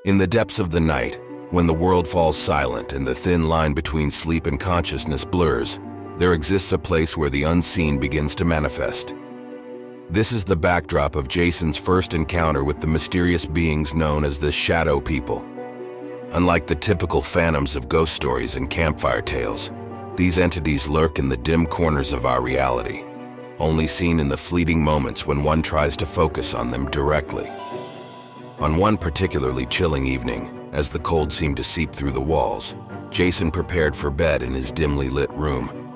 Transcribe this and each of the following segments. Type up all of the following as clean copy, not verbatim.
In the depths of the night, when the world falls silent and the thin line between sleep and consciousness blurs, there exists a place where the unseen begins to manifest. This is the backdrop of Jason's first encounter with the mysterious beings known as the Shadow People. Unlike the typical phantoms of ghost stories and campfire tales, these entities lurk in the dim corners of our reality, only seen in the fleeting moments when one tries to focus on them directly. On one particularly chilling evening, as the cold seemed to seep through the walls, Jason prepared for bed in his dimly lit room.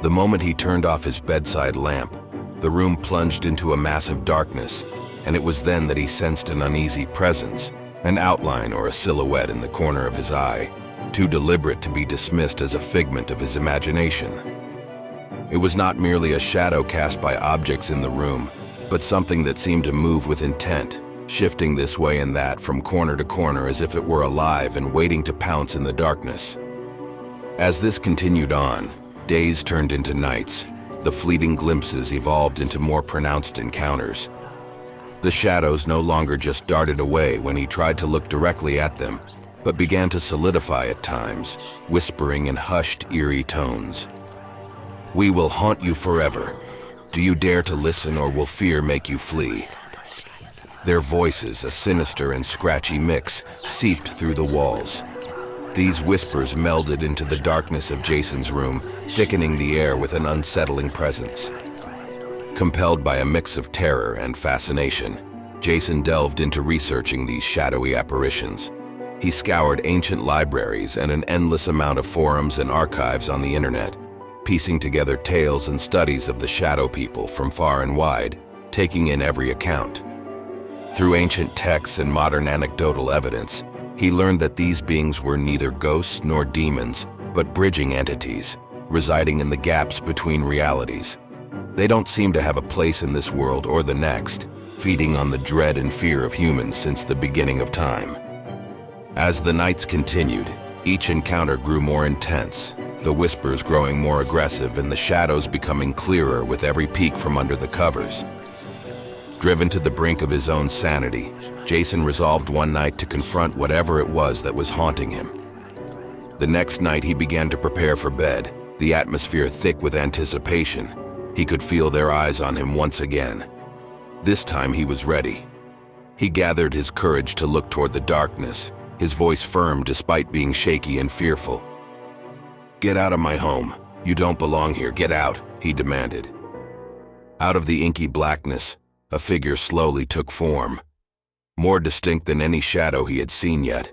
The moment he turned off his bedside lamp, the room plunged into a massive darkness, and it was then that he sensed an uneasy presence, an outline or a silhouette in the corner of his eye, too deliberate to be dismissed as a figment of his imagination. It was not merely a shadow cast by objects in the room, but something that seemed to move with intent, shifting this way and that from corner to corner as if it were alive and waiting to pounce in the darkness. As this continued on, days turned into nights. The fleeting glimpses evolved into more pronounced encounters. The shadows no longer just darted away when he tried to look directly at them, but began to solidify at times, whispering in hushed, eerie tones. "We will haunt you forever. Do you dare to listen, or will fear make you flee?" Their voices, a sinister and scratchy mix, seeped through the walls. These whispers melded into the darkness of Jason's room, thickening the air with an unsettling presence. Compelled by a mix of terror and fascination, Jason delved into researching these shadowy apparitions. He scoured ancient libraries and an endless amount of forums and archives on the internet, piecing together tales and studies of the Shadow People from far and wide, taking in every account. Through ancient texts and modern anecdotal evidence, he learned that these beings were neither ghosts nor demons, but bridging entities, residing in the gaps between realities. They don't seem to have a place in this world or the next, feeding on the dread and fear of humans since the beginning of time. As the nights continued, each encounter grew more intense, the whispers growing more aggressive and the shadows becoming clearer with every peek from under the covers. Driven to the brink of his own sanity, Jason resolved one night to confront whatever it was that was haunting him. The next night he began to prepare for bed, the atmosphere thick with anticipation. He could feel their eyes on him once again. This time he was ready. He gathered his courage to look toward the darkness, his voice firm despite being shaky and fearful. "Get out of my home. You don't belong here. Get out," he demanded. Out of the inky blackness, a figure slowly took form, more distinct than any shadow he had seen yet.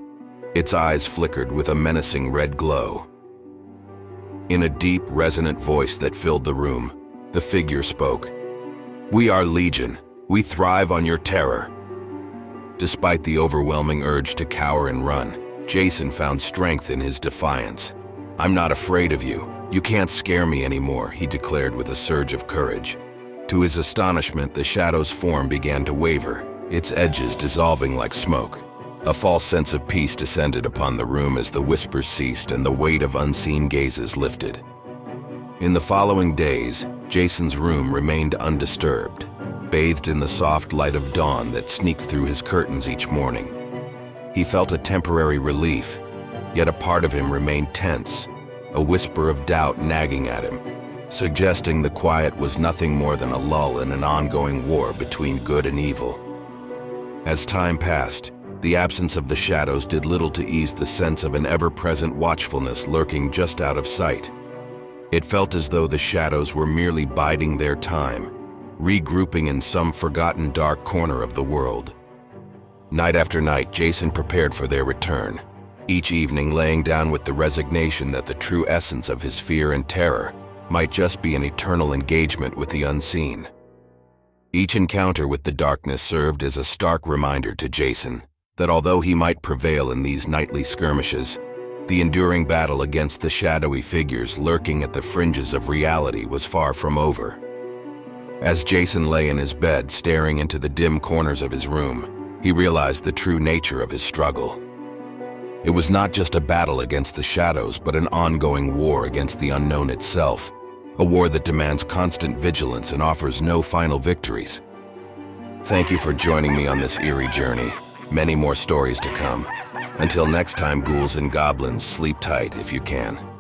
Its eyes flickered with a menacing red glow. In a deep, resonant voice that filled the room, the figure spoke. "We are Legion. We thrive on your terror." Despite the overwhelming urge to cower and run, Jason found strength in his defiance. "I'm not afraid of you. You can't scare me anymore," he declared with a surge of courage. To his astonishment, the shadow's form began to waver, its edges dissolving like smoke. A false sense of peace descended upon the room as the whispers ceased and the weight of unseen gazes lifted. In the following days, Jason's room remained undisturbed, bathed in the soft light of dawn that sneaked through his curtains each morning. He felt a temporary relief, yet a part of him remained tense, a whisper of doubt nagging at him, suggesting the quiet was nothing more than a lull in an ongoing war between good and evil. As time passed, the absence of the shadows did little to ease the sense of an ever-present watchfulness lurking just out of sight. It felt as though the shadows were merely biding their time, regrouping in some forgotten dark corner of the world. Night after night, Jason prepared for their return, each evening laying down with the resignation that the true essence of his fear and terror might just be an eternal engagement with the unseen. Each encounter with the darkness served as a stark reminder to Jason that although he might prevail in these nightly skirmishes, the enduring battle against the shadowy figures lurking at the fringes of reality was far from over. As Jason lay in his bed staring into the dim corners of his room, he realized the true nature of his struggle. It was not just a battle against the shadows, but an ongoing war against the unknown itself, a war that demands constant vigilance and offers no final victories. Thank you for joining me on this eerie journey. Many more stories to come. Until next time, ghouls and goblins, sleep tight if you can.